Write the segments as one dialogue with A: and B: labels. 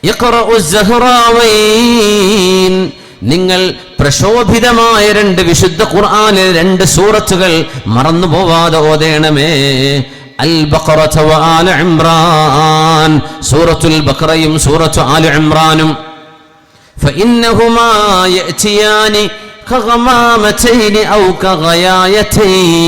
A: ഇഖ്റഉസ്സഹ്റാവൈൻ, നിങ്ങൾ പ്രശോഭിതമായ രണ്ട് വിശുദ്ധ ഖുർആനിലെ രണ്ട് സൂറത്തുകൾ മറന്നു പോവാതെ ഓതേണമേ. അൽ ബഖറ വ ആല ഇംറാൻ, സൂറത്തുൽ ബഖറയും സൂറത്തു ആല ഇംറാനും. ഫഇന്നഹുമാ യഅതിയാനി കഗമാമതൈനി ഔ കഗയായതൈൻ.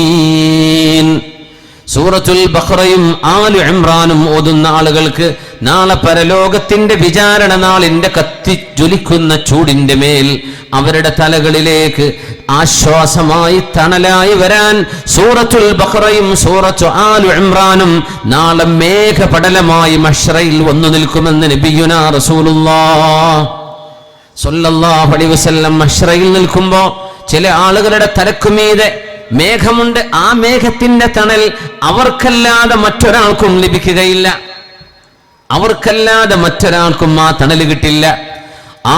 A: സൂറത്തുൽ ബഖറയും ആലു ഇംറാനും ഓതുന്ന ആളുകൾക്ക് നാളെ പരലോകത്തിന്റെ വിചാരണ നാളിന്റെ കത്തിജ്വലിക്കുന്ന ചൂടിന്റെ മേൽ അവരുടെ തലകളിലേക്ക് ആശ്വാസമായി തണലായി വരാൻ സൂറത്തുൽ ബഖറയും സൂറത്തു ആലു ഇംറാനും നാളെ മേഘപടലമായി മഹ്ശറയിൽ വന്നു നിൽക്കുമെന്ന് നബിയുനാ റസൂലുള്ളാഹ് സ്വല്ലല്ലാഹു അലൈഹി വസല്ലം മഹ്ശറയിൽ നിൽക്കുമ്പോൾ ചില ആളുകളുടെ തലക്കുമീതെ മേഘമുണ്ട്. ആ മേഘത്തിന്റെ തണൽ അവർക്കല്ലാതെ മറ്റൊരാൾക്കും ലഭിക്കുകയില്ല. അവർക്കല്ലാതെ മറ്റൊരാൾക്കും ആ തണൽ കിട്ടില്ല.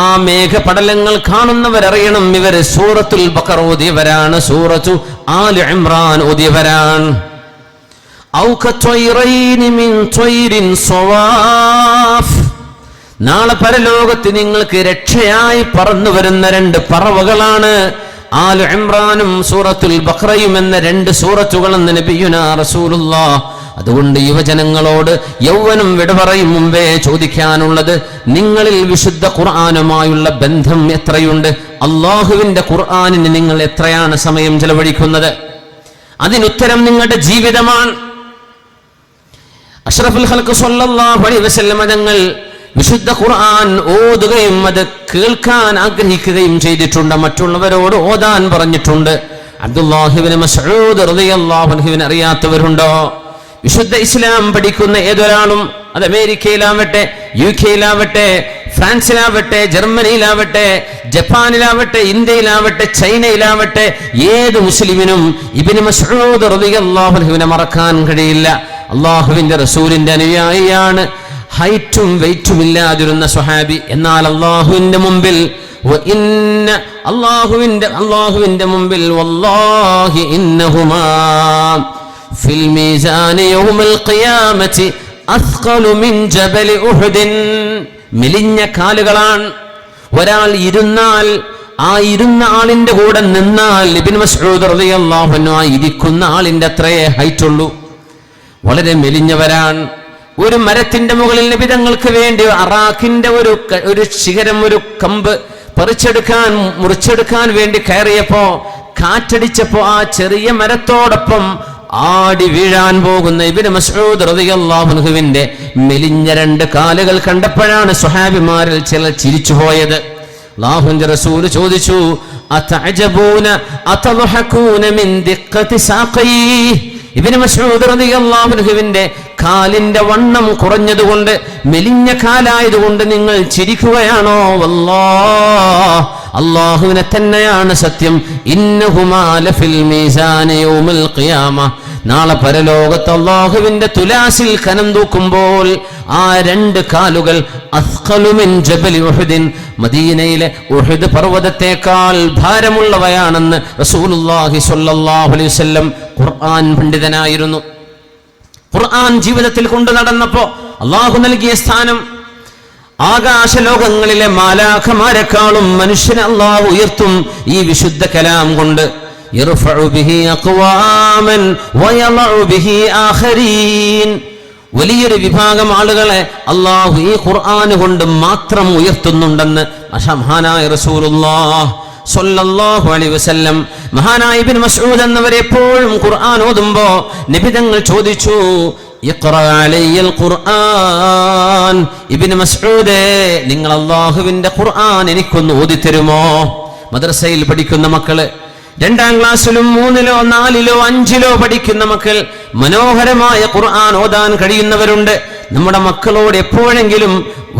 A: ആ മേഘപടലങ്ങൾ കാണുന്നവരറിയണം ഇവര് സൂറത്തുൽ ബഖറ ഓതിയവരാണ്, സൂറത്തു ആല ഇംറാൻ ഓതിയവരാണ്. ഔ കത്വൈറൈനി മിൻ ത്വൈരിൻ സവാഫ്, നാളെ പരലോകത്ത് നിങ്ങൾക്ക് രക്ഷയായി പറന്നു വരുന്ന രണ്ട് പറവകളാണ് ആല ഇംറാനും സൂറത്തുൽ ബഖറയും എന്ന രണ്ട് സൂറത്തുകളെന്ന് നബിയുനാ റസൂലുള്ളാഹ്. അതുകൊണ്ട് യുവജനങ്ങളോട് യൗവനം വിട പറയും മുമ്പേ ചോദിക്കാനുള്ളത്, നിങ്ങളിൽ വിശുദ്ധ ഖുർആനുമായുള്ള ബന്ധം എത്രയുണ്ട്? അള്ളാഹുവിന്റെ ഖുർആനിന് നിങ്ങൾ എത്രയാണ് സമയം ചെലവഴിക്കുന്നത്? അതിനുത്തരം നിങ്ങളുടെ ജീവിതമാണ്. അഷ്റഫുൽ ഖൽഖ് സ്വല്ലല്ലാഹു അലൈഹി വസല്ലം തങ്ങൾ വിശുദ്ധ ഖുർആൻ ഓതുകയും അത് കേൾക്കാൻ ആഗ്രഹിക്കുകയും ചെയ്തിട്ടുണ്ട്. മറ്റുള്ളവരോട് ഓതാൻ പറഞ്ഞിട്ടുണ്ട്. അബ്ദുല്ലാഹി ഇബ്നു മസ്ഊദ് റളിയല്ലാഹു അൻഹുവിനെ അറിയാത്തവരുണ്ടോ? വിശുദ്ധ ഇസ്ലാം പഠിക്കുന്ന ഏതൊരാളും, അത് അമേരിക്കയിലാവട്ടെ, യുകെയിലാവട്ടെ, ഫ്രാൻസിലാവട്ടെ, ജർമ്മനിയിലാവട്ടെ, ജപ്പാനിലാവട്ടെ, ഇന്ത്യയിലാവട്ടെ, ചൈനയിലാവട്ടെ, ഏത് മുസ്ലിമിനും ഇബ്നു മസ്ഊദ് റളിയല്ലാഹു അൻഹുവിനെ മറക്കാൻ കഴിയില്ല. അള്ളാഹുവിന്റെ റസൂലിന്റെ അനുയായിയാണ്. ഹൈറ്റും വെയിറ്റും ഇല്ലാതിരുന്ന സ്വഹാബി. എന്നാൽ അള്ളാഹുവിന്റെ മുമ്പിൽ അള്ളാഹുവിന്റെ മുമ്പിൽ വല്ലാഹി ഇന്നഹുമാ ഫിൽ മീസാനി യൗമൽ ഖിയാമത്തി അസ്ഖലു മിൻ ജബലി ഉഹുദിൻ, മെലിഞ്ഞ കാലുകളാണ്. ഒരാൾ ഇരുന്നാൽ ആ ഇരുന്ന ആളിന്റെ കൂടെ നിന്നാൽ ഇബ്നു മസ്ഊദ് റളിയല്ലാഹു അൻഹു ആ ഇരിക്കുന്ന ആളിന്റെ അത്രയേ ഹൈറ്റ് ഉള്ളൂ. വളരെ മെലിഞ്ഞവരാണ്. ഒരു മരത്തിന്റെ മുകളിൽ നബി തങ്ങൾക്ക് വേണ്ടി അറാഖിന്റെ ഒരു ശിഖരം, ഒരു കമ്പ് മുറിച്ചെടുക്കാൻ വേണ്ടി കയറിയപ്പോ കാറ്റടിച്ചപ്പോ ആ ചെറിയ മരത്തോടൊപ്പം ആടി വീഴാൻ പോകുന്ന ഇബ്നു മസ്ഊദ് റളിയല്ലാഹു അൻഹുവിന്റെ മെലിഞ്ഞ രണ്ട് കാലുകൾ കണ്ടപ്പോഴാണ് സ്വഹാബിമാരിൽ ചിലർ ചിരിച്ചുപോയത്. അല്ലാഹുവിന്റെ റസൂൽ ചോദിച്ചു, അതഅജബൂന അതദ്ഹഖൂന മിൻ ദിഖ്ഖതി സാഖീഹി, ഇബ്നു മസ്ഊദ് റളിയല്ലാഹു അൻഹുവിന്റെ കാലിന്റെ വണ്ണം കുറഞ്ഞതുകൊണ്ട്, മെലിഞ്ഞ കാലായതുകൊണ്ട് നിങ്ങൾ ചിരിക്കുകയാണോ? വല്ലാഹ്, അല്ലാഹുവിനെ തന്നെയാണ് സത്യം. ഇന്നഹുമാ ലഫിൽ മീസാനി യൗമൽ ഖിയാമ, നാളെ പരലോകത്ത് അല്ലാഹുവിന്റെ തുലാസിൽ കനം തൂക്കുമ്പോൾ ആ രണ്ട് കാലുകൾ അസ്ഖലു മിൻ ജബലി ഉഹുദിൻ, മദീനയിലെ ഉഹുദ് പർവ്വതത്തേക്കാൾ ഭാരമുള്ളവയാണെന്ന് റസൂലുള്ളാഹി സ്വല്ലല്ലാഹു അലൈഹി വസല്ലം ഖുർആൻ പണ്ഡിതനായിരുന്നു. ഖുർആൻ ജീവിതത്തിൽ കൊണ്ടു നടന്നപ്പോ അള്ളാഹു നൽകിയ സ്ഥാനം ആകാശലോകങ്ങളിലെ മാലാഖമാരെക്കാളും മനുഷ്യനെ അള്ളാഹു ഉയർത്തും ഈ വിശുദ്ധ കലാം കൊണ്ട്. യർഫഉ ബിഹി അഖ്വാമൻ വയളഉ ബിഹി ആഖരീൻ, വലിയൊരു വിഭാഗം ആളുകളെ അള്ളാഹു ഈ ഖുർആൻ കൊണ്ട് മാത്രം ഉയർത്തുന്നുണ്ടെന്ന് മഹാനായ റസൂലുള്ളാഹ് സ്വല്ലല്ലാഹു അലൈഹി വസല്ലം. മഹാനായ ഇബ്നു മസ്ഊദ് എന്നവരെ എപ്പോഴും ഖുർആൻ ഓതുമ്പോ നബി തങ്ങൾ ചോദിച്ചു, ഇഖ്റ അലയ്യൽ ഖുർആൻ, ഇബ്നു മസ്ഊദേ നിങ്ങൾ അല്ലാഹുവിന്റെ ഖുർആൻ എനിക്കൊന്ന് ഓതിത്തരുമോ? മദ്രസയിൽ പഠിക്കുന്ന മക്കള്, 2ാം ക്ലാസ്സിലും 3ലോ 4ലോ 5ലോ പഠിക്കുന്ന മക്കൾ, മനോഹരമായ ഖുർആൻ ഓതാൻ കഴിയുന്നവരുണ്ട്. നമ്മുടെ മക്കളോട് എപ്പോഴെങ്കിലും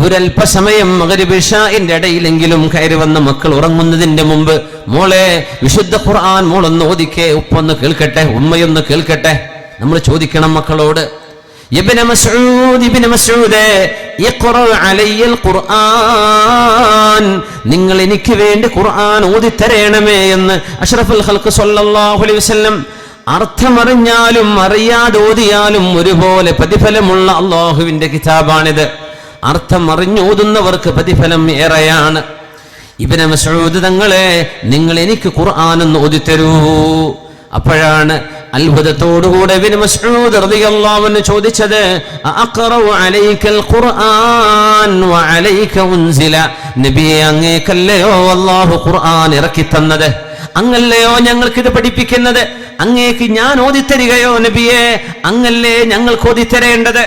A: ഒരല്പസമയം മഗ്രിബ് ഇശാഇന്റെ ഇടയിലെങ്കിലും കയറി വന്ന മക്കൾ ഉറങ്ങുന്നതിന്റെ മുമ്പ്, മോളെ വിശുദ്ധ ഖുർആൻ മോളൊന്ന് ഓദിക്കേ, ഉപ്പൊന്ന് കേൾക്കട്ടെ, ഉമ്മയൊന്ന് കേൾക്കട്ടെ. നമ്മൾ ചോദിക്കണം മക്കളോട്, ഇബ്നു മസ്ഊദേ ഇഖ്റ അലയ്യൽ ഖുർആൻ, നിങ്ങൾ എനിക്ക് വേണ്ടി ഖുർആൻ ഓതിത്തരേണമേ എന്ന് അഷ്റഫുൽ ഖൽഖ് സ്വല്ലല്ലാഹു അലൈഹി വസല്ലം. അർത്ഥമറിഞ്ഞാലും അറിയാതെ ഓതിയാലും ഒരുപോലെ പ്രതിഫലമുള്ള അള്ളാഹുവിന്റെ കിതാബാണിത്. അർത്ഥം അറിഞ്ഞോതുന്നവർക്ക് പ്രതിഫലം ഏറെയാണ്. ഇബ്നു മസ്ഊദ് തങ്ങളെ, നിങ്ങൾ എനിക്ക് ഖുർആൻ ഒന്ന് ഓതിത്തരൂ. അപ്പോഴാണ് അത്ഭുതത്തോടുകൂടെ ഇബ്നു മസ്ഊദ് റളിയല്ലാഹു അൻഹു ചോദിച്ചത്, അഖറഉ അലൈക്കൽ ഖുർആൻ വഅലൈക ഉൻസില. നബിയെ, അങ്ങേക്കല്ലയോ അല്ലാഹു ഖുർആൻ ഇറക്കി തന്നത്? അങ്ങല്ലയോ ഞങ്ങൾക്കിത് പഠിപ്പിക്കുന്നത്? അങ്ങേക്ക് ഞാൻ ഓതിത്തരികയോ നബിയെ? അങ്ങല്ലേ ഞങ്ങൾക്ക് ഓതിത്തരേണ്ടത്?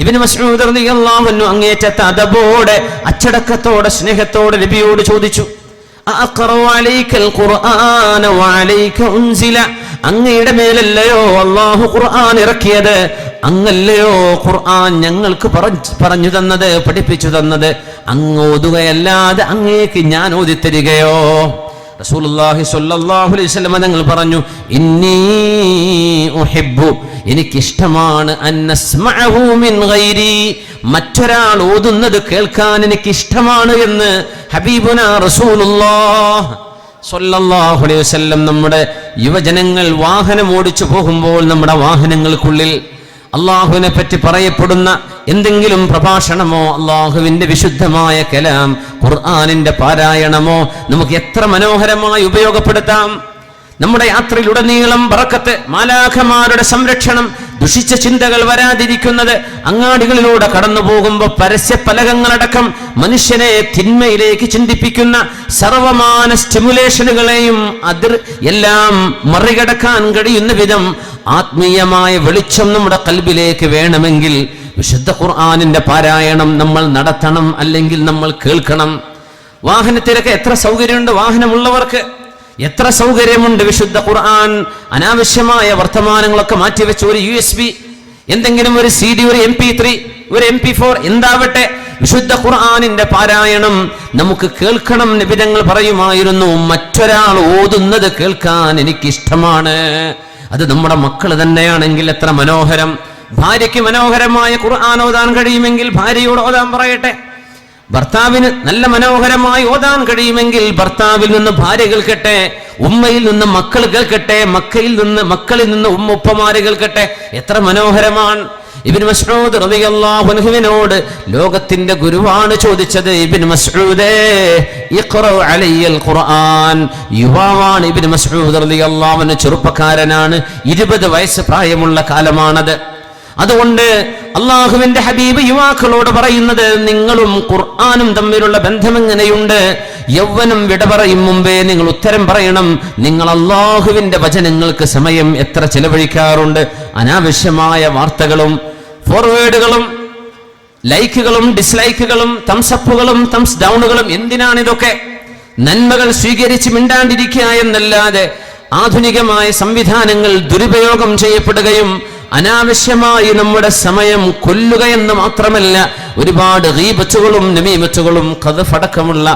A: ഇബ്നു മസ്ഊദ് റളിയല്ലാഹു അൻഹു അങ്ങേറ്റത്തെ അദബോടെ, അച്ചടക്കത്തോടെ, സ്നേഹത്തോടെ നബിയോട് ചോദിച്ചു, അഖറഉ അലൈക്കൽ ഖുർആന വഅലൈക ഉൻസില. അങ്ങയുടെ മേലല്ലയോ അല്ലാഹു ഖുർആൻ ഇറക്കിയത്? അങ്ങല്ലയോ ഖുർആൻ ഞങ്ങൾക്ക് പറഞ്ഞു തന്നത്, പഠിപ്പിച്ചു തന്നത്? അങ്ങ് ഓതുകയല്ലാതെ അങ്ങേക്ക് ഞാൻ ഓതിത്തരികയോ? റസൂലുള്ളാഹി സ്വല്ലല്ലാഹു അലൈഹി വസല്ലം തങ്ങൾ പറഞ്ഞു, ഇന്നി ഉഹിബ്ബു, എനിക്കിഷ്ടമാണ്, അന്നസ്മഅഹു മിൻ ഗൈരി, മറ്റൊരാൾ ഓതുന്നത് കേൾക്കാൻ എനിക്കിഷ്ടമാണ് എന്ന് ഹബീബുനാ റസൂലുള്ളാഹ് സ്വല്ലല്ലാഹു അലൈഹി വസല്ലം. നമ്മുടെ യുവജനങ്ങൾ വാഹനം ഓടിച്ചു പോകുമ്പോൾ നമ്മുടെ വാഹനങ്ങൾക്കുള്ളിൽ അള്ളാഹുവിനെ പറ്റി പറയപ്പെടുന്ന എന്തെങ്കിലും പ്രഭാഷണമോ, അള്ളാഹുവിന്റെ വിശുദ്ധമായ കലാം, ഖുർആനിന്റെ പാരായണമോ നമുക്ക് എത്ര മനോഹരമായി ഉപയോഗപ്പെടുത്താം. നമ്മുടെ യാത്രയിലുടനീളം ബറക്കത്ത്, മാലാഖമാരുടെ സംരക്ഷണം, ദുഷിച്ച ചിന്തകൾ വരാതിരിക്കുന്നത്, അങ്ങാടികളിലൂടെ കടന്നു പോകുമ്പോൾ പരസ്യ പലകങ്ങളടക്കം മനുഷ്യനെ തിന്മയിലേക്ക് ചിന്തിപ്പിക്കുന്ന സർവമാന സ്റ്റിമുലേഷനുകളെയും എല്ലാം മറികടക്കാൻ കഴിയുന്ന വിധം ആത്മീയമായ വെളിച്ചം നമ്മുടെ ഖൽബിലേക്ക് വേണമെങ്കിൽ വിശുദ്ധ ഖുർആനിന്റെ പാരായണം നമ്മൾ നടത്തണം, അല്ലെങ്കിൽ നമ്മൾ കേൾക്കണം. വാഹനത്തിലൊക്കെ എത്ര സൗകര്യമുണ്ട്, വാഹനമുള്ളവർക്ക് എത്ര സൗകര്യമുണ്ട്. വിശുദ്ധ ഖുർആൻ അനാവശ്യമായ വർത്തമാനങ്ങളൊക്കെ മാറ്റിവെച്ച് ഒരു USB, എന്തെങ്കിലും ഒരു CD, ഒരു MP3, ഒരു MP4 എന്താവട്ടെ, വിശുദ്ധ ഖുർആനിന്റെ പാരായണം നമുക്ക് കേൾക്കണം. നബി തങ്ങൾ പറയുമായിരുന്നു, മറ്റൊരാൾ ഓതുന്നത് കേൾക്കാൻ എനിക്കിഷ്ടമാണ്. അത് നമ്മുടെ മക്കൾ തന്നെയാണെങ്കിൽ എത്ര മനോഹരം. ഭാര്യയ്ക്ക് മനോഹരമായ ഖുർആൻ ഓതാൻ കഴിയുമെങ്കിൽ ഭാര്യയോട് ഓതാൻ പറയട്ടെ. ഭർത്താവിന് നല്ല മനോഹരമായി ഓതാൻ കഴിയുമെങ്കിൽ ഭർത്താവിൽ നിന്ന് ഭാര്യ കേൾക്കട്ടെ, ഉമ്മയിൽ നിന്ന് മക്കൾ കേൾക്കട്ടെ, മക്കളിൽ നിന്ന് ഉപ്പമാര് കേൾക്കട്ടെ. എത്ര മനോഹരമാണ്. ഇബ്നു മസ്ഊദ് റളിയല്ലാഹു അൻഹുവിനോട് ലോകത്തിന്റെ ഗുരുവാണ് ചോദിച്ചത്, ഇബ്നു മസ്ഊദേ ഇഖ്റഉ അലയ്യൽ ഖുർആൻ. യുവാവാണ് ഇബ്നു മസ്ഊദ് റളിയല്ലാഹു അൻഹു, ചെറുപ്പക്കാരനാണ്, 20 വയസ്സ് പ്രായമുള്ള കാലമാണത്. അതുകൊണ്ട് അള്ളാഹുവിന്റെ ഹബീബ് യുവാക്കളോട് പറയുന്നത്, നിങ്ങളും ഖുർആനും തമ്മിലുള്ള ബന്ധം എങ്ങനെയുണ്ട്? യൗവനം വിട പറയും മുമ്പേ നിങ്ങൾ ഉത്തരം പറയണം. നിങ്ങൾ അള്ളാഹുവിന്റെ വചനങ്ങൾക്ക് സമയം എത്ര ചെലവഴിക്കാറുണ്ട്? അനാവശ്യമായ വാർത്തകളും ഫോർവേഡുകളും ലൈക്കുകളും ഡിസ്ലൈക്കുകളും തംസപ്പുകളും തംസ് ഡൗണുകളും, എന്തിനാണിതൊക്കെ? നന്മകൾ സ്വീകരിച്ച് മിണ്ടാണ്ടിരിക്കുക എന്നല്ലാതെ ആധുനികമായ സംവിധാനങ്ങൾ ദുരുപയോഗം ചെയ്യപ്പെടുകയും അനാവശ്യമായി നമ്മുടെ സമയം കൊല്ലുകയെന്ന് മാത്രമല്ല, ഒരുപാട് ഗീബത്തുകളും നമീമത്തുകളും ഖദ്ഫടക്കമുള്ള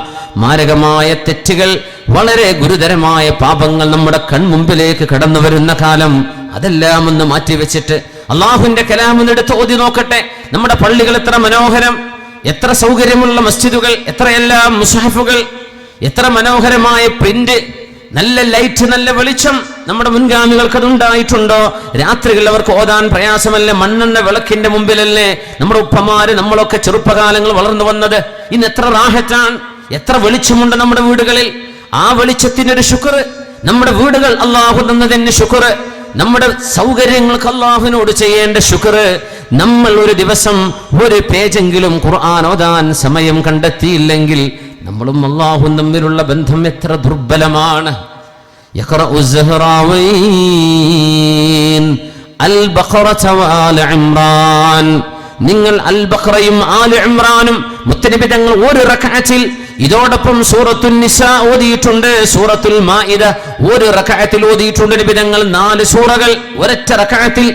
A: മാരകമായ തെറ്റുകൾ, വളരെ ഗുരുതരമായ പാപങ്ങൾ നമ്മുടെ കൺമുമ്പിലേക്ക് കടന്നു വരുന്ന കാലം. അതെല്ലാം ഒന്ന് മാറ്റിവെച്ചിട്ട് അള്ളാഹുവിന്റെ കലാം എടുത്ത് ഓതി നോക്കട്ടെ. നമ്മുടെ പള്ളികൾ എത്ര മനോഹരം, എത്ര സൗകര്യമുള്ള മസ്ജിദുകൾ, എത്രയെല്ലാം മുസ്ഹഫുകൾ, എത്ര മനോഹരമായ പ്രിന്റ്, നല്ല ലൈറ്റ്, നല്ല വെളിച്ചം. നമ്മുടെ മുൻഗാമികൾക്ക് അതുണ്ടായിട്ടുണ്ടോ? രാത്രികളിൽ അവർക്ക് ഓതാൻ പ്രയാസമല്ലേ? മണ്ണെണ്ണ വിളക്കിന്റെ മുമ്പിലല്ലേ നമ്മുടെ ഉപ്പമാര്, നമ്മളൊക്കെ ചെറുപ്പകാലങ്ങൾ വളർന്നു വന്നത്. ഇന്ന് എത്ര റാഹത്താണ്, എത്ര വെളിച്ചമുണ്ട് നമ്മുടെ വീടുകളിൽ. ആ വെളിച്ചത്തിനൊരു ശുക്ർ. നമ്മുടെ വീടുകൾ അള്ളാഹു തന്നതിന് ശുക്ർ. നമ്മുടെ സൗകര്യങ്ങൾക്ക് അള്ളാഹുവിനോട് ചെയ്യേണ്ട ശുക്ർ. നമ്മൾ ഒരു ദിവസം ഒരു പേജെങ്കിലും ഖുർആൻ ഓതാൻ സമയം കണ്ടെത്തിയില്ലെങ്കിൽ നമ്മളും അള്ളാഹും തമ്മിലുള്ള ബന്ധം എത്ര ദുർബലമാണ്. യഖറഉ സഹറാവൈൻ അൽ ബഖറത വആല ഇംറാൻ. നിങ്ങൾ അൽ ബഖറയും ആല ഇംറാനും മുത്തനബി തങ്ങൾ ഒരു റക്അത്തിൽ, ഇതോടൊപ്പം സൂറത്തുൽ നിസാ ഓതിയിട്ടുണ്ട്, സൂറത്തുൽ മാഇദ ഒരു റക്അത്തിൽ ഓതിയിട്ടുണ്ട്. നബി തങ്ങൾ 4 സൂറകൾ ഒരൊറ്റ റക്അത്തിൽ,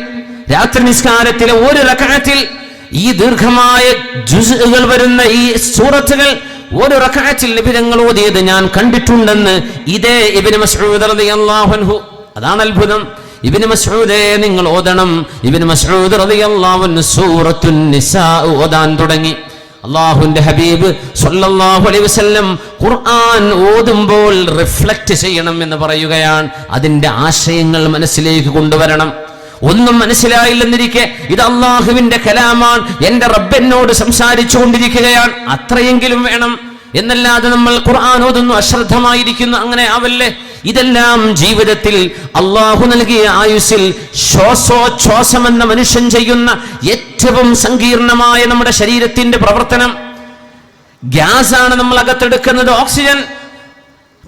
A: രാത്രി നിസ്കാരത്തിലെ ഒരു റക്അത്തിൽ ഈ ദീർഘമായ ജുസ്ഉകൾ വരുന്ന ഈ സൂറത്തുകൾ ഒരു റക്അത്തിൽ നബി തങ്ങൾ ഓതിയത് ഞാൻ കണ്ടിട്ടുണ്ടെന്ന് ഇതേ ഇബ്നു മസ്ഊദ് റളിയല്ലാഹു അൻഹു. അതാണ് അത്ഭുതം. ഇബ്നു മസ്ഊദേ, നിങ്ങൾ ഓതണം. ഇബ്നു മസ്ഊദ് റളിയല്ലാഹു അൻഹു സൂറത്തുൻ നിസാ ഓതാൻ തുടങ്ങി. അല്ലാഹുവിന്റെ ഹബീബ് സ്വല്ലല്ലാഹു അലൈഹി വസല്ലം ഖുർആൻ ഓതുമ്പോൾ റിഫ്ലക്റ്റ് ചെയ്യണം എന്ന് പറയുകയാണ്. അതിന്റെ ആശയങ്ങൾ മനസ്സിലേക്ക് കൊണ്ടുവരണം. ഒന്നും മനസ്സിലായില്ലെന്നിരിക്കെ ഇത് അള്ളാഹുവിന്റെ കലാമാണ്, എന്റെ റബ്ബ് എന്നോട് സംസാരിച്ചു കൊണ്ടിരിക്കുകയാണ്, അത്രയെങ്കിലും വേണം എന്നല്ലാതെ നമ്മൾ ഖുർആൻ ഓതുന്നു അശ്രദ്ധമായിരിക്കുന്നു, അങ്ങനെ ആവല്ലേ. ഇതെല്ലാം ജീവിതത്തിൽ അള്ളാഹു നൽകിയ ആയുസ്സിൽ ശ്വാസോച്ഛ്വാസം എന്ന മനുഷ്യൻ ചെയ്യുന്ന ഏറ്റവും സങ്കീർണമായ നമ്മുടെ ശരീരത്തിന്റെ പ്രവർത്തനം. ഗ്യാസാണ് നമ്മൾ അകത്തെടുക്കുന്നത്, ഓക്സിജൻ.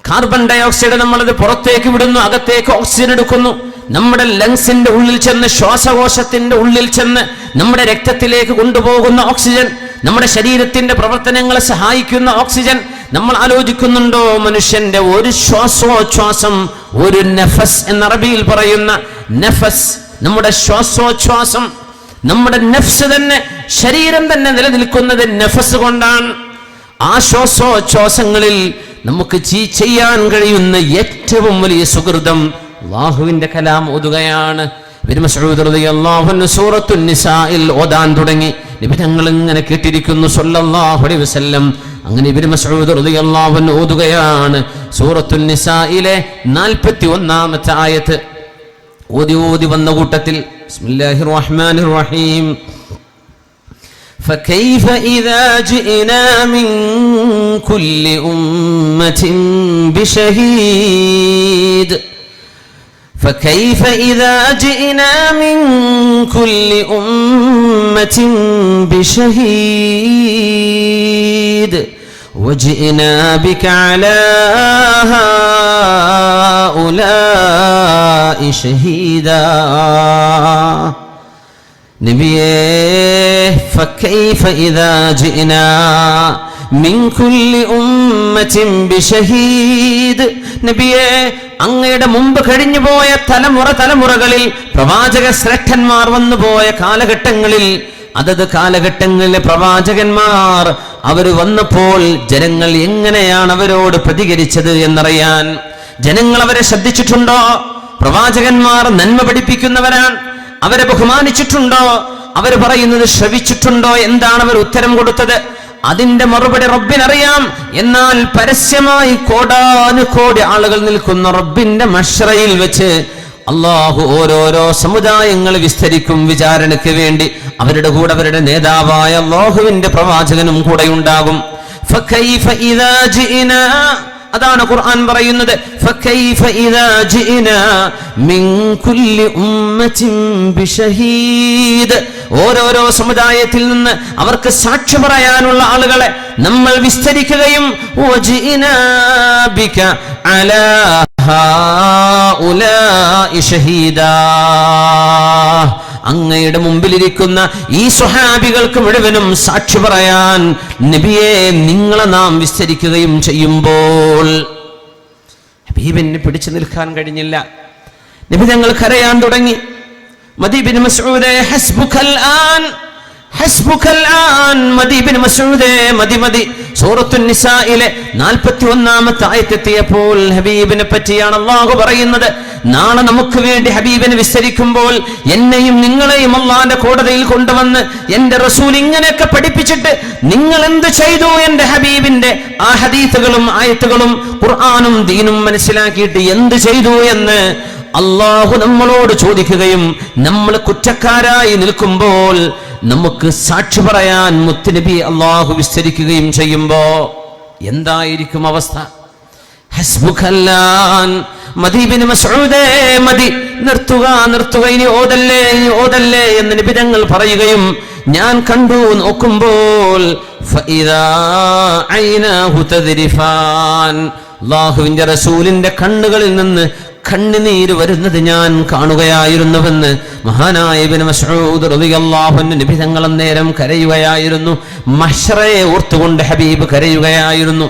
A: കാർബൺ ഡയോക്സൈഡ് നമ്മളത് പുറത്തേക്ക് വിടുന്നു, അകത്തേക്ക് ഓക്സിജൻ എടുക്കുന്നു. നമ്മുടെ ലങ്സിന്റെ ഉള്ളിൽ ചെന്ന്, ശ്വാസകോശത്തിന്റെ ഉള്ളിൽ ചെന്ന് നമ്മുടെ രക്തത്തിലേക്ക് കൊണ്ടുപോകുന്ന ഓക്സിജൻ, നമ്മുടെ ശരീരത്തിന്റെ പ്രവർത്തനങ്ങളെ സഹായിക്കുന്ന ഓക്സിജൻ. നമ്മൾ ആലോചിക്കുന്നുണ്ടോ, മനുഷ്യന്റെ ഒരു ശ്വാസോച്ഛ്വാസം, ഒരു നഫസ് എന്ന അറബിയിൽ പറയുന്ന നഫസ്, നമ്മുടെ ശ്വാസോച്ഛ്വാസം, നമ്മുടെ നഫ്സ് തന്നെ, ശരീരം തന്നെ നിലനിൽക്കുന്നത് നഫസ് കൊണ്ടാണ്. ആ ശ്വാസോച്ഛ്വാസങ്ങളിൽ നമുക്ക് ചെയ്യാൻ കഴിയുന്ന ഏറ്റവും വലിയ സുഹൃതം അല്ലാഹുവിന്റെ കലാം ഓതുകയാണ്. ഇബ്നു മസ്ഊദ് റളിയല്ലാഹു അൻഹു സൂറത്തുൻ നിസാഇൽ ഓതാൻ തുടങ്ങി. നബി തങ്ങൾ ഇങ്ങനെ കേട്ടിരിക്കുന്നു സല്ലല്ലാഹു അലൈഹി വസല്ലം. അങ്ങനെ ഇബ്നു മസ്ഊദ് റളിയല്ലാഹു അൻഹു ഓതുകയാണ് സൂറത്തുൻ നിസായിലെ 41-ാമത്തെ ആയത്ത്. ഓതി വന്ന കൂട്ടത്തിൽ ബിസ്മില്ലാഹിർ റഹ്മാനിർ റഹീം. فكيف إذا جئنا من كل أمة بشهيد فكيف إذا جئنا من كل أمة بشهيد وجئنا بك على هؤلاء شهيدا. നബിയേ ഫകൈഫ ഇദാ ജിനാ മിൻ കുല്ലി ഉമ്മത്തിൻ ബിശഹീദ്. നബിയേ, അങ്ങയുടെ മുമ്പ് കഴിഞ്ഞുപോയ തലമുറകളിൽ പ്രവാചക ശ്രേഷ്ഠന്മാർ വന്നുപോയ കാലഘട്ടങ്ങളിൽ, അതത് കാലഘട്ടങ്ങളിലെ പ്രവാചകന്മാർ അവർ വന്നപ്പോൾ ജനങ്ങൾ എങ്ങനെയാണ് അവരോട് പ്രതികരിച്ചത് എന്നറിയാൻ ജനങ്ങൾ അവരെ ശ്രദ്ധിച്ചിട്ടുണ്ടോ? പ്രവാചകന്മാർ നന്മ പഠിപ്പിക്കുന്നവരാണ്, അവരെ ബഹുമാനിച്ചിട്ടുണ്ടോ? അവർ പറയുന്നത് ശ്രവിച്ചിട്ടുണ്ടോ? എന്താണ് അവർ ഉത്തരം കൊടുത്തത്? അതിന്റെ മറുപടി റബ്ബിനറിയാം. എന്നാൽ പരസ്യമായി കോടാനുകോടി ആളുകൾ നിൽക്കുന്ന റബ്ബിന്റെ മശ്റയിൽ വെച്ച് അള്ളാഹു ഓരോരോ സമുദായങ്ങൾ വിസ്തരിക്കും വിചാരണയ്ക്ക് വേണ്ടി. അവരുടെ കൂടെ അവരുടെ നേതാവായ അള്ളാഹുവിന്റെ പ്രവാചകനും കൂടെ ഉണ്ടാകും. ഫകൈഫ ഇദാ ജിനാ, അതാണ് ഖുർആൻ പറയുന്നത്. ഫകൈഫ ഇദാ ജിനാ മിൻ കുല്ലി ഉമ്മത്തിൻ ബിശഹീദ്. ഓരോരോ സമുദായത്തിൽ നിന്ന് അവർക്ക് സാക്ഷി പറയാനുള്ള ആളുകളെ നമ്മൾ വിസ്തരിക്കുകയും വജിനാ ബിക അലാ ഹൗലാഇ ഷഹീദാ, അങ്ങയുടെ മുമ്പിലിരിക്കുന്ന ഈ സ്വഹാബികൾക്ക് മുഴുവനും സാക്ഷി പറയാൻ നബിയെ നിങ്ങളെ നാം വിസ്തരിക്കുകയും ചെയ്യുമ്പോൾ ഹബീബിനെ പിടിച്ചു നിൽക്കാൻ കഴിഞ്ഞില്ല. നബി ഞങ്ങൾ കരയാൻ തുടങ്ങി. മദി ബിൻ മസ്ഊദേ ഹസ്ബുകൽ ആൻ, ഹസ്ബുകൽ ആൻ, മദി ബിൻ മസ്ഊദേ മതി മതി. സൂറത്തുൻ നിസായിലെ 41-ാമത്തെ ആയത്തെത്തിയപ്പോൾ ഹബീബിനെ പറ്റിയാണ് അല്ലാഹു പറയുന്നത്. നാളെ നമുക്ക് വേണ്ടി ഹബീബിനെ വിസ്തരിക്കുമ്പോൾ എന്നെയും നിങ്ങളെയും അല്ലാഹുവിന്റെ കോടതിയിൽ കൊണ്ടുവന്ന് എന്റെ റസൂൽ ഇങ്ങനെയൊക്കെ പഠിപ്പിച്ചിട്ട് നിങ്ങൾ എന്ത് ചെയ്തു? എന്റെ ഹബീബിന്റെ ആ ഹദീസുകളും ആയത്തുകളും ഖുർആനും ദീനും മനസ്സിലാക്കിയിട്ട് എന്ത് ചെയ്തു എന്ന് അല്ലാഹു നമ്മളോട് ചോദിക്കുകയും നമ്മൾ കുറ്റക്കാരായി നിൽക്കുമ്പോൾ നമുക്ക് സാക്ഷി പറയാൻ മുത്തുനബി അല്ലാഹു വിസ്തരിക്കുകയും ചെയ്യുമ്പോ എന്തായിരിക്കും അവസ്ഥ? ഹസ്ബുകല്ലാൻ, മദി ബിൻ മസ്ഊദേ മതി, നിർത്തുക, ഇനി ഓതല്ലേ എന്ന് നബി തങ്ങൾ പറയുകയും ഞാൻ കണ്ടു നോക്കുമ്പോൾ ഫഇദാ ഐനാഹു തദ്രിഫാൻ, അല്ലാഹുവിന്റെ റസൂലിന്റെ കണ്ണുകളിൽ നിന്ന് കണ്ണുനീര് വരുന്നത് ഞാൻ കാണുകയായിരുന്നുവെന്ന് മഹാനായ ഇബ്നു മസ്ഊദ് റളിയല്ലാഹു അൻഹു നബി തങ്ങൾ അന്നേരം കരയുകയായിരുന്നു. മഹ്ശറയെ ഓർത്തുകൊണ്ട് ഹബീബ് കരയുകയായിരുന്നു.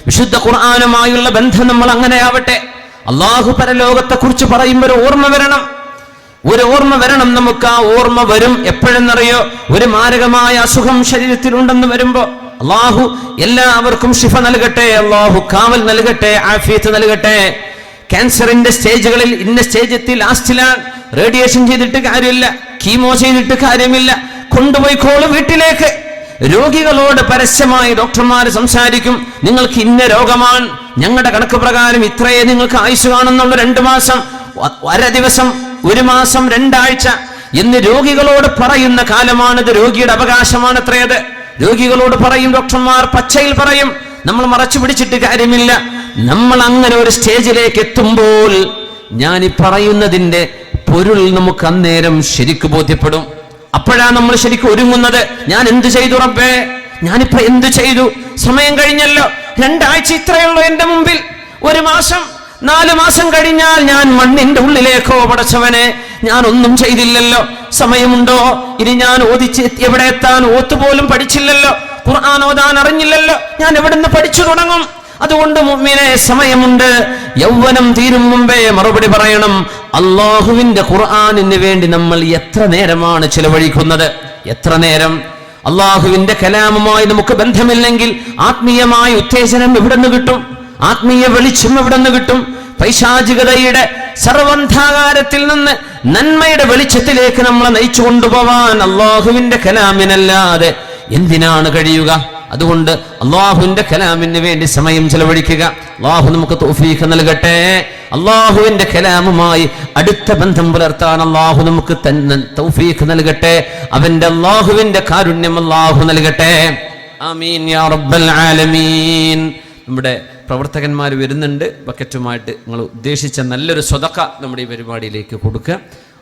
A: വിശുദ്ധ ഖുർആനുമായുള്ള ബന്ധം നമ്മൾ അങ്ങനെ ആവട്ടെ. അല്ലാഹു പരലോകത്തെ കുറിച്ച് പറയുമ്പോൾ ഒരു ഓർമ്മ വരണം നമുക്ക്. ആ ഓർമ്മ വരും എപ്പോഴെന്നറിയോ? ഒരു മാരകമായ അസുഖം ശരീരത്തിലുണ്ടെന്ന് വരുമ്പോ അല്ലാഹു എല്ലാവർക്കും ശിഫ നൽകട്ടെ, അല്ലാഹു കാവൽ നൽകട്ടെ, ആഫിയത്ത് നൽകട്ടെ. ക്യാൻസറിന്റെ സ്റ്റേജുകളിൽ ഇന്ന സ്റ്റേജ് എത്തി, ലാസ്റ്റിലാണ്. റേഡിയേഷൻ ചെയ്തിട്ട് കാര്യമില്ല, കീമോ ചെയ്തിട്ട് കാര്യമില്ല, കൊണ്ടുപോയിക്കോളൂ വീട്ടിലേക്ക്. രോഗികളോട് പരസ്യമായി ഡോക്ടർമാർ സംസാരിക്കും, നിങ്ങൾക്ക് ഇന്ന രോഗമാണ്, ഞങ്ങളുടെ കണക്ക് പ്രകാരം ഇത്രയേ നിങ്ങൾക്ക് ആയുസ് കാണുന്നുള്ള, 2 മാസം, 1 ദിവസം 1 മാസം 2 ആഴ്ച എന്ന് രോഗികളോട് പറയുന്ന കാലമാണിത്. രോഗിയുടെ അവകാശമാണത്രയത്. രോഗികളോട് പറയും ഡോക്ടർമാർ, പച്ചയിൽ പറയും. നമ്മൾ മറച്ചു പിടിച്ചിട്ട് കാര്യമില്ല. നമ്മൾ അങ്ങനെ ഒരു സ്റ്റേജിലേക്ക് എത്തുമ്പോൾ ഞാൻ ഈ പറയുന്നതിന്റെ പൊരുൾ നമുക്ക് അന്നേരം ശരിക്ക് ബോധ്യപ്പെടും. അപ്പോഴാണ് നമ്മൾ ശരിക്കും ഒരുങ്ങുന്നത്. ഞാൻ എന്ത് ചെയ്തു റബ്ബേ, ഞാനിപ്പോ എന്ത് ചെയ്തു? സമയം കഴിഞ്ഞല്ലോ, 2 ആഴ്ച ഇത്രയുള്ളൂ എന്റെ മുമ്പിൽ. 1 മാസം 4 മാസം കഴിഞ്ഞാൽ ഞാൻ മണ്ണിന്റെ ഉള്ളിലേക്കോ പടച്ചവനെ ഞാൻ ഒന്നും ചെയ്തില്ലല്ലോ. സമയമുണ്ടോ? ഇനി ഞാൻ ഓതിച്ച് എവിടെ എത്താൻ? ഓത്തുപോലും പഠിച്ചില്ലല്ലോ, ഖുർആൻ ഓതാൻ അറിഞ്ഞില്ലല്ലോ, ഞാൻ എവിടുന്ന് പഠിച്ചു തുടങ്ങും? അതുകൊണ്ട് മുഅ്മിനേ, സമയമുണ്ട്. യൗവനം തീരും മുമ്പേ മറുപടി പറയണം. അള്ളാഹുവിന്റെ ഖുർആനിന് വേണ്ടി നമ്മൾ എത്ര നേരമാണ് ചിലവഴിക്കുന്നത്? എത്ര നേരം? അള്ളാഹുവിന്റെ കലാമുമായി നമുക്ക് ബന്ധമില്ലെങ്കിൽ ആത്മീയമായ ഉത്തേജനം എവിടെ നിന്ന് കിട്ടും? ആത്മീയ വെളിച്ചം എവിടെ നിന്ന് കിട്ടും? പൈശാചികതയുടെ സർവന്ധാകാരത്തിൽ നിന്ന് നന്മയുടെ വെളിച്ചത്തിലേക്ക് നമ്മളെ നയിച്ചു കൊണ്ടുപോവാൻ അള്ളാഹുവിന്റെ കലാമിനല്ലാതെ എന്തിനാണ് കഴിയുക? അതുകൊണ്ട് അള്ളാഹുവിന്റെ കലാമിന് വേണ്ടി സമയം ചെലവഴിക്കുക. അള്ളാഹു നമുക്ക് തൗഫീഖ് നൽകട്ടെ. അള്ളാഹുവിന്റെ കലാമുമായി അടുത്ത ബന്ധം പുലർത്താൻ അള്ളാഹു നമുക്ക് തന്നെ തൗഫീഖ് നൽകട്ടെ. അവന്റെ അള്ളാഹുവിന്റെ കാരുണ്യം അള്ളാഹു നൽകട്ടെ. ആമീൻ യാ റബ്ബൽ ആലമീൻ. നമ്മുടെ പ്രവർത്തകന്മാർ വരുന്നുണ്ട്. ബക്കറ്റുമായിട്ട് നിങ്ങൾ ഉദ്ദേശിച്ച നല്ലൊരു സ്വതക്ക നമ്മുടെ ഈ പരിപാടിയിലേക്ക് കൊടുക്കുക.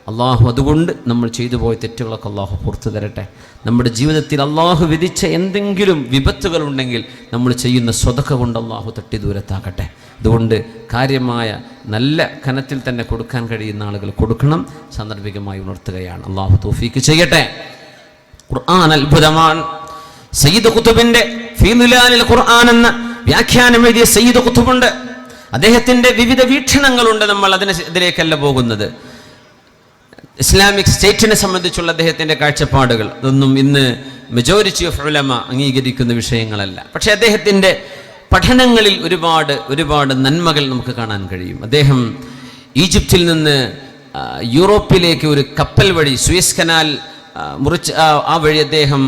A: അള്ളാഹു അതുകൊണ്ട് നമ്മൾ ചെയ്തു പോയ തെറ്റുകളൊക്കെ അള്ളാഹു പുറത്തു തരട്ടെ. നമ്മുടെ ജീവിതത്തിൽ അള്ളാഹു വിധിച്ച എന്തെങ്കിലും വിപത്തുകൾ ഉണ്ടെങ്കിൽ നമ്മൾ ചെയ്യുന്ന സ്വതക്ക കൊണ്ട് അള്ളാഹു തട്ടി ദൂരത്താക്കട്ടെ. അതുകൊണ്ട് കാര്യമായ നല്ല കനത്തിൽ തന്നെ കൊടുക്കാൻ കഴിയുന്ന ആളുകൾ കൊടുക്കണം. സാന്ദർഭികമായി ഉണർത്തുകയാണ്. അള്ളാഹു തൗഫീഖ് ചെയ്യട്ടെ. ഖുർആൻ അത്ഭുതമാണ്. സയ്യിദ് ഖുതുബിന്റെ ഫീലുലാനിൽ ഖുർആൻ എന്ന വ്യാഖ്യാനം എഴുതിയ സയ്യിദ് ഖുതുബുണ്ട്. അദ്ദേഹത്തിന്റെ വിവിധ വീക്ഷണങ്ങളുണ്ട്. നമ്മൾ ഇതിലേക്കല്ല പോകുന്നത്. ഇസ്ലാമിക് സ്റ്റേറ്റിനെ സംബന്ധിച്ചുള്ള അദ്ദേഹത്തിന്റെ കാഴ്ചപ്പാടുകൾ അതൊന്നും ഇന്ന് മെജോറിറ്റി ഓഫ് ഉലമ അംഗീകരിക്കുന്ന വിഷയങ്ങളല്ല. പക്ഷെ അദ്ദേഹത്തിന്റെ പഠനങ്ങളിൽ ഒരുപാട് നന്മകൾ നമുക്ക് കാണാൻ കഴിയും. അദ്ദേഹം ഈജിപ്തിൽ നിന്ന് യൂറോപ്പിലേക്ക് ഒരു കപ്പൽ വഴി സൂയസ് കനാൽ മുറിച്ച് ആ വഴി അദ്ദേഹം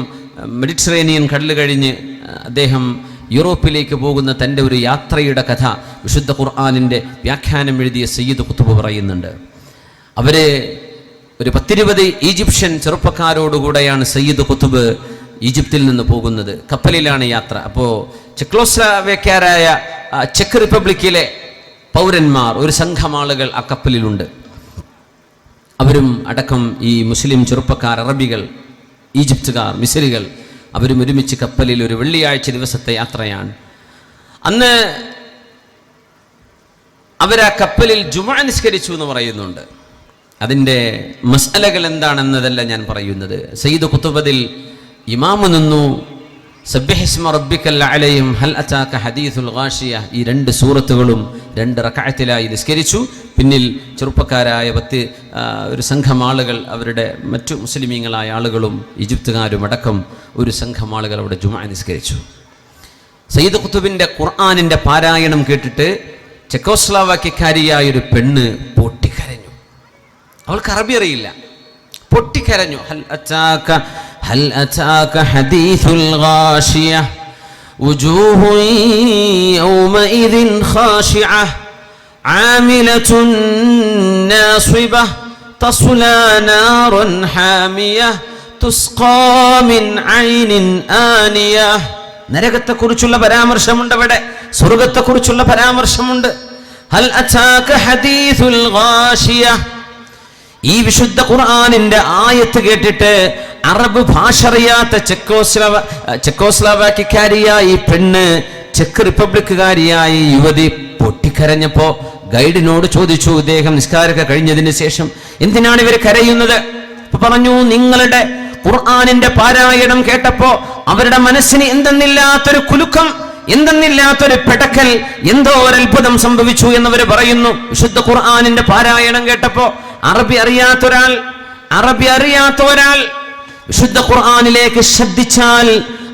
A: മെഡിറ്ററേനിയൻ കടൽ കഴിഞ്ഞ് അദ്ദേഹം യൂറോപ്പിലേക്ക് പോകുന്ന തൻ്റെ ഒരു യാത്രയുടെ കഥ വിശുദ്ധ ഖുർആനിൻ്റെ വ്യാഖ്യാനം എഴുതിയ സയ്യിദ് ഖുതുബ് പറയുന്നുണ്ട്. അവര് ഒരു 10-20 ഈജിപ്ഷ്യൻ ചെറുപ്പക്കാരോടുകൂടെയാണ് സയ്യിദ് ഖുതുബ് ഈജിപ്തിൽ നിന്ന് പോകുന്നത്. കപ്പലിലാണ് യാത്ര. അപ്പോൾ ചെക്കോസ്ലോവാക്യരായ ചെക്ക് റിപ്പബ്ലിക്കിലെ പൗരന്മാർ ഒരു സംഘം ആളുകൾ ആ കപ്പലിലുണ്ട്. അവരും അടക്കം ഈ മുസ്ലിം ചെറുപ്പക്കാർ, അറബികൾ, ഈജിപ്തുകാർ, മിസ്രികൾ, അവരും ഒരുമിച്ച് കപ്പലിൽ ഒരു വെള്ളിയാഴ്ച ദിവസത്തെ യാത്രയാണ്. അന്ന് അവരാ കപ്പലിൽ ജുമുഅ നിസ്കരിച്ചു എന്ന് പറയുന്നുണ്ട്. അതിൻ്റെ മസ്അലകൾ എന്താണെന്നതല്ല ഞാൻ പറയുന്നത്. സയ്യിദ് ഖുതുബിൽ ഇമാമു നിന്നു. സബ്ബിഹിസ്മ റബ്ബിക്കൽ അലയും ഹൽ അതാക ഹദീസുൽ ഗാഷിയ, ഈ 2 സൂറത്തുകളും 2 റക്അത്തിലായി നിസ്കരിച്ചു. പിന്നിൽ ചെറുപ്പക്കാരായ ഒരു സംഘം ആളുകൾ, അവരുടെ മറ്റു മുസ്ലിമീങ്ങളായ ആളുകളും ഈജിപ്തുകാരും അടക്കം ഒരു സംഘം ആളുകൾ അവിടെ ജുമുഅ നിസ്കരിച്ചു. സയ്യിദ് ഖുതുബിൻ്റെ ഖുർആനിൻ്റെ പാരായണം കേട്ടിട്ട് ചെക്കോസ്ലോവാക്യക്കാരിയായൊരു പെണ്ണ് പൊട്ടിക്കരഞ്ഞു. അവൾക്ക് അറബി അറിയില്ല. പൊട്ടിക്കരഞ്ഞു. ഹൽ അതാക ഹദീസുൽ ഗാഷിയ വജൂഹു യൗമഇദിൻ ഖാശിഅ ആമിലത്തുൻ നാസിബ തസ്ലാ നാറൻ ഹാമിയ തുസ്ഖാ മിൻ ഐനിൻ ആനിയ. നരകത്തെക്കുറിച്ചുള്ള പരാമർശമുണ്ട് അവിടെ, സ്വർഗത്തെക്കുറിച്ചുള്ള പരാമർശമുണ്ട്. ഹൽ അതാക ഹദീസുൽ ഗാഷിയ. ഈ വിശുദ്ധ ഖുർആനിന്റെ ആയത്ത് കേട്ടിട്ട് അറബ് ഭാഷ അറിയാത്ത ചെക്കോസ്ലോവാക്യക്കാരിയായ ഈ പെണ്ണ്, ചെക്ക് റിപ്പബ്ലിക്കുകാരിയായ യുവതി പൊട്ടിക്കരഞ്ഞപ്പോ ഗൈഡിനോട് ചോദിച്ചു. ഇദ്ദേഹം നിസ്കാരമൊക്കെ കഴിഞ്ഞതിന് ശേഷം, എന്തിനാണ് ഇവർ കരയുന്നത്? അപ്പൊ പറഞ്ഞു, നിങ്ങളുടെ ഖുർആനിന്റെ പാരായണം കേട്ടപ്പോ അവരുടെ മനസ്സിന് എന്തെന്നില്ലാത്തൊരു കുലുക്കം, എന്തെന്നില്ലാത്തൊരു പെടക്കൽ, എന്തോ ഒരു അത്ഭുതം സംഭവിച്ചു എന്നവർ പറയുന്നു. വിശുദ്ധ ഖുർആനിന്റെ പാരായണം കേട്ടപ്പോ അറബി അറിയാത്ത ഒരാൾ വിശുദ്ധ ഖുർആനിലേക്ക് ശ്രദ്ധിച്ചാൽ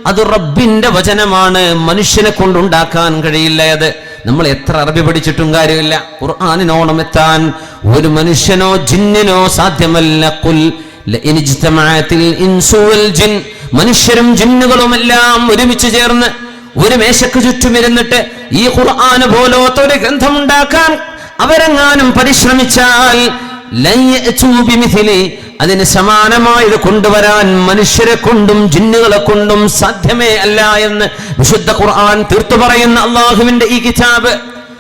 A: അത് റബ്ബിന്റെ വചനമാണ്, മനുഷ്യനെ കൊണ്ടുണ്ടാക്കാൻ കഴിയില്ല. അത് നമ്മൾ എത്ര അറബി പഠിച്ചിട്ടും കാര്യമില്ല. ഖുർആനിനോളം എത്താൻ ഒരു മനുഷ്യനോ ജിന്നിനോ സാധ്യമല്ല. ഖുൽ ലഇൻ ഇജ്തമഅത്തിൽ ഇൻസു വൽ ജിൻ, മനുഷ്യരും ജിന്നുകളുമെല്ലാം ഒരുമിച്ച് ചേർന്ന് ഒരു മേശക്ക് ചുറ്റുമിരുന്നിട്ട് ഈ ഖുർആൻ പോലത്തെ ഒരു ഗ്രന്ഥമുണ്ടാക്കാൻ അവരെങ്ങാനും പരിശ്രമിച്ചാൽ ലൻ യഅ്തു ബിമിഥ്ലി, അതിന് സമാനമായത് കൊണ്ടുവരാൻ മനുഷ്യരെ കൊണ്ടും ജിന്നുകളെ കൊണ്ടും സാധ്യമേ അല്ല എന്ന് വിശുദ്ധ ഖുർആൻ തീർത്തു പറയുന്ന അല്ലാഹുവിന്റെ ഈ കിതാബ്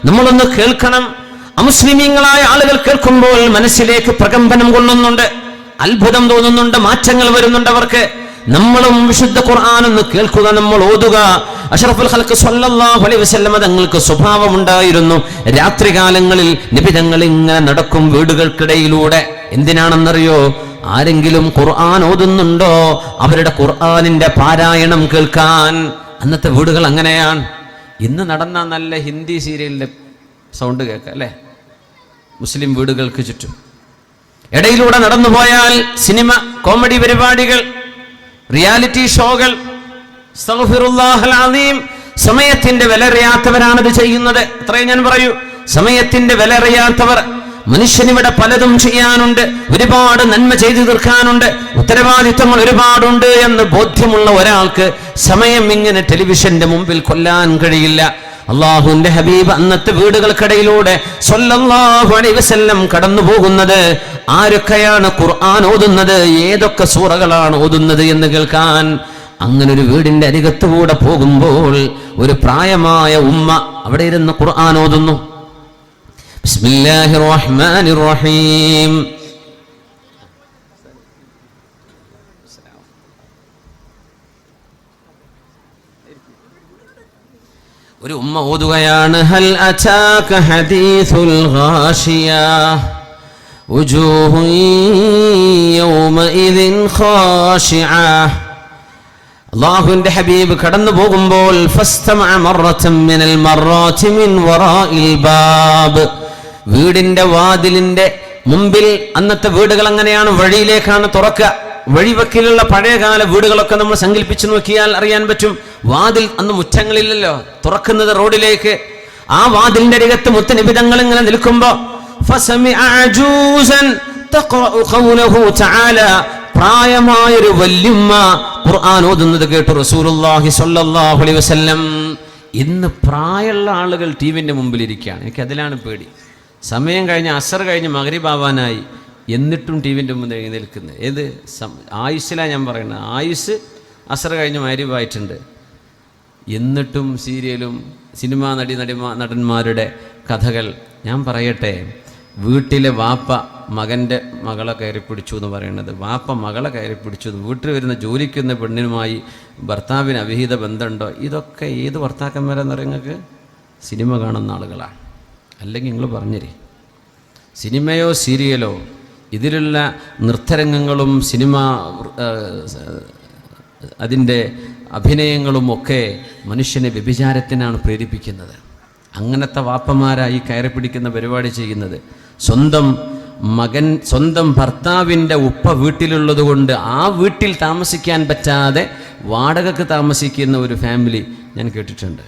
A: നമ്മളൊന്ന് കേൾക്കണം. അമുസ്ലിമീങ്ങളായ ആളുകൾ കേൾക്കുമ്പോൾ മനസ്സിലേക്ക് പ്രകമ്പനം കൊള്ളുന്നുണ്ട്, അത്ഭുതം തോന്നുന്നുണ്ട്, മാറ്റങ്ങൾ വരുന്നുണ്ട് അവർക്ക്. നമ്മളും വിശുദ്ധ ഖുർആൻ ഒന്ന് കേൾക്കുക, നമ്മൾ ഓതുക. അഷ്റഫുൽ ഖൽഖ് സ്വല്ലല്ലാഹു അലൈഹി വസല്ലം തങ്ങൾക്ക് സ്വഭാവമുണ്ടായിരുന്നു, രാത്രികാലങ്ങളിൽ നബി തങ്ങൾ ഇങ്ങനെ നടക്കും വീടുകൾക്കിടയിലൂടെ. എന്തിനാണെന്നറിയോ? ആരെങ്കിലും ഖുർആൻ ഓതുന്നുണ്ടോ അവരുടെ ഖുർആനിന്റെ പാരായണം കേൾക്കാൻ. അന്നത്തെ വീടുകൾ അങ്ങനെയാണ്. ഇന്ന് നടന്ന നല്ല ഹിന്ദി സീരിയലിന്റെ സൗണ്ട് കേൾക്കാം അല്ലേ, മുസ്ലിം വീടുകൾക്ക് ചുറ്റും. ഇടയിലൂടെ നടന്നുപോയാൽ സിനിമ, കോമഡി പരിപാടികൾ, റിയാലിറ്റി ഷോകൾ. അസ്തഗ്ഫിറുല്ലാഹൽ അസീം. സമയത്തിന്റെ വില അറിയാത്തവരാണത് ചെയ്യുന്നത്. അത്രയും ഞാൻ പറയൂ, സമയത്തിന്റെ വില അറിയാത്തവർ. മനുഷ്യനിവിടെ പലതും ചെയ്യാനുണ്ട്, ഒരുപാട് നന്മ ചെയ്തു തീർക്കാനുണ്ട്, ഉത്തരവാദിത്തങ്ങൾ ഒരുപാടുണ്ട് എന്ന് ബോധ്യമുള്ള ഒരാൾക്ക് സമയം ഇങ്ങനെ ടെലിവിഷന്റെ മുമ്പിൽ കൊല്ലാൻ കഴിയില്ല. അല്ലാഹുവിന്റെ ഹബീബ് അന്നത്തെ വീടുകൾക്കിടയിലൂടെ സ്വല്ലല്ലാഹു അലൈഹി വസല്ലം കടന്നു പോകുന്നത്. ആരൊക്കെയാണ് ഖുർആൻ ഓതുന്നത്, ഏതൊക്കെ സൂറകളാണ് ഓതുന്നത് എന്ന് കേൾക്കാൻ. അങ്ങനെ ഒരു വീടിന്റെ അരികത്തുകൂടെ പോകുമ്പോൾ ഒരു പ്രായമായ ഉമ്മ അവിടെ ഇരുന്ന് ഖുർആൻ ഓതുന്നു. ബിസ്മില്ലാഹിർ റഹ്മാനിർ റഹീം. ഒരു ഉമ്മ ഓതുകയാണ്, ഹൽ അതാക ഹദീസുൽ ഗാശിയ വജൂഹു യൗമഇദിൻ ഖാശിഅ. അല്ലാഹുവിന്റെ ഹബീബ് കടന്നു പോകുമ്പോൾ ഫസ്തമഅ മറതൻ മിനൽ മറാത്തി മിൻ വറാഇൽ ബാബ്, വീടിന്റെ വാതിലിന്റെ മുമ്പിൽ. അന്നത്തെ വീടുകൾ അങ്ങനെയാണ്, വഴിയിലേക്കാണ് തുറക്കുക. വഴിവക്കിലുള്ള പഴയകാല വീടുകളൊക്കെ നമ്മൾ സങ്കല്പിച്ചു നോക്കിയാൽ അറിയാൻ പറ്റും. വാതിൽ അന്ന് മുറ്റങ്ങളില്ലല്ലോ, തുറക്കുന്നത് റോഡിലേക്ക്. ആ വാതിലിന്റെ അരികത്ത് മുത്തനബി തങ്ങൾ ഇങ്ങനെ നിൽക്കുമ്പോ പ്രായമായൊരു വല്യമ്മ ഖുർആൻ ഓതുന്നത് കേട്ടു റസൂലുള്ളാഹി സ്വല്ലല്ലാഹു അലൈഹി വസല്ലം. ഇന്ന് പ്രായമുള്ള ആളുകൾ ടിവിന്റെ മുമ്പിൽ ഇരിക്കുകയാണ്. എനിക്ക് അതിലാണ് പേടി. സമയം കഴിഞ്ഞ് അസർ കഴിഞ്ഞ് മഗ്രിബ് ആവാനായി, എന്നിട്ടും ടിവിൻ്റെ മുന്നിൽ നിൽക്കുന്നത്. ഏത് ആയുസ്സിലാണ് ഞാൻ പറയുന്നത്, ആയുസ് അസർ കഴിഞ്ഞ് മഗ്രിബായിട്ടുണ്ട്, എന്നിട്ടും സീരിയലും സിനിമാ നടന്മാരുടെ കഥകൾ. ഞാൻ പറയട്ടെ, വീട്ടിലെ വാപ്പ മകൻ്റെ മകളെ കയറി പിടിച്ചു എന്ന് പറയുന്നത്, വാപ്പ മകളെ കയറി പിടിച്ചു, വീട്ടിൽ വരുന്ന ജോലിക്കുന്ന പെണ്ണിനുമായി ഭർത്താവിന് അവിഹിത ബന്ധമുണ്ടോ, ഇതൊക്കെ ഏത് ഭർത്താക്കന്മാരെന്ന് പറയുന്നത് സിനിമ കാണുന്ന ആളുകളാണ്. അല്ലെങ്കിൽ നിങ്ങൾ പറഞ്ഞേരി, സിനിമയോ സീരിയലോ ഇതിലുള്ള നൃത്തരംഗങ്ങളും സിനിമ അതിൻ്റെ അഭിനയങ്ങളും ഒക്കെ മനുഷ്യനെ വ്യഭിചാരത്തിനാണ് പ്രേരിപ്പിക്കുന്നത്. അങ്ങനത്തെ വാപ്പമാരായി കയറി പിടിക്കുന്ന പരിപാടി ചെയ്യുന്നത്. സ്വന്തം ഭർത്താവിൻ്റെ ഉപ്പ വീട്ടിലുള്ളത് കൊണ്ട് ആ വീട്ടിൽ താമസിക്കാൻ പറ്റാതെ വാടകയ്ക്ക് താമസിക്കുന്ന ഒരു ഫാമിലി ഞാൻ കേട്ടിട്ടുണ്ട്.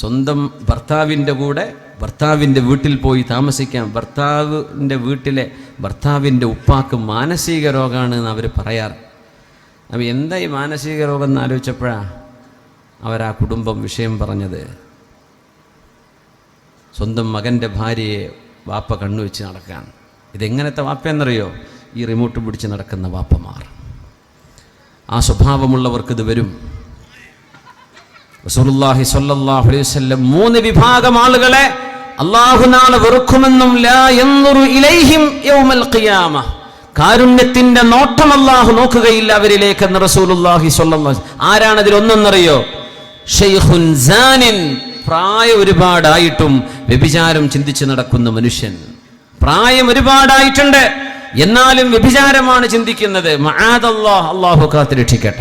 A: സ്വന്തം ഭർത്താവിൻ്റെ കൂടെ ഭർത്താവിൻ്റെ വീട്ടിൽ പോയി താമസിക്കാം. ഭർത്താവിൻ്റെ വീട്ടിലെ ഭർത്താവിൻ്റെ ഉപ്പാക്ക് മാനസിക രോഗമാണ് എന്ന് അവർ പറയാറ്. അപ്പോൾ എന്താ ഈ മാനസിക രോഗം എന്ന് ആലോചിച്ചപ്പോഴാണ് അവരാ കുടുംബം വിഷയം പറഞ്ഞത്. സ്വന്തം മകൻ്റെ ഭാര്യയെ വാപ്പ കണ്ണുവെച്ച് നടക്കാൻ. ഇതെങ്ങനത്തെ വാപ്പയെന്നറിയോ? ഈ റിമോട്ട് പിടിച്ച് നടക്കുന്ന വാപ്പമാർ. ആ സ്വഭാവമുള്ളവർക്കിത് വരും. റസൂലുള്ളാഹി സ്വല്ലല്ലാഹു അലൈഹി വസല്ലം 3 വിഭാഗം ആളുകളെ അല്ലാഹു നാളെ വെറുക്കുമെന്നും ലാ യൻദുറു ഇലൈഹിം യൗമൽ ഖിയാമ, കാരുണ്യത്തിന്റെ നോട്ടം അല്ലാഹു നോക്കുകയില്ല അവരിലേക്കെന്ന് റസൂലുള്ളാഹി സ്വല്ലല്ലാഹു അലൈഹി വസല്ലം. ആരാണ് അതിൽ ഒന്നെന്നറിയോ? ഷൈഖുൻ സാനിൻ, പ്രായം ഒരുപാടായിട്ടും വ്യഭിചാരം ചിന്തിച്ച് നടക്കുന്ന മനുഷ്യൻ. പ്രായം ഒരുപാടായിട്ടുണ്ട്, എന്നാലും വ്യഭിചാരമാണ് ചിന്തിക്കുന്നത്. മആദല്ലാഹ്, അല്ലാഹു കാത്തുരക്ഷിക്കട്ടെ.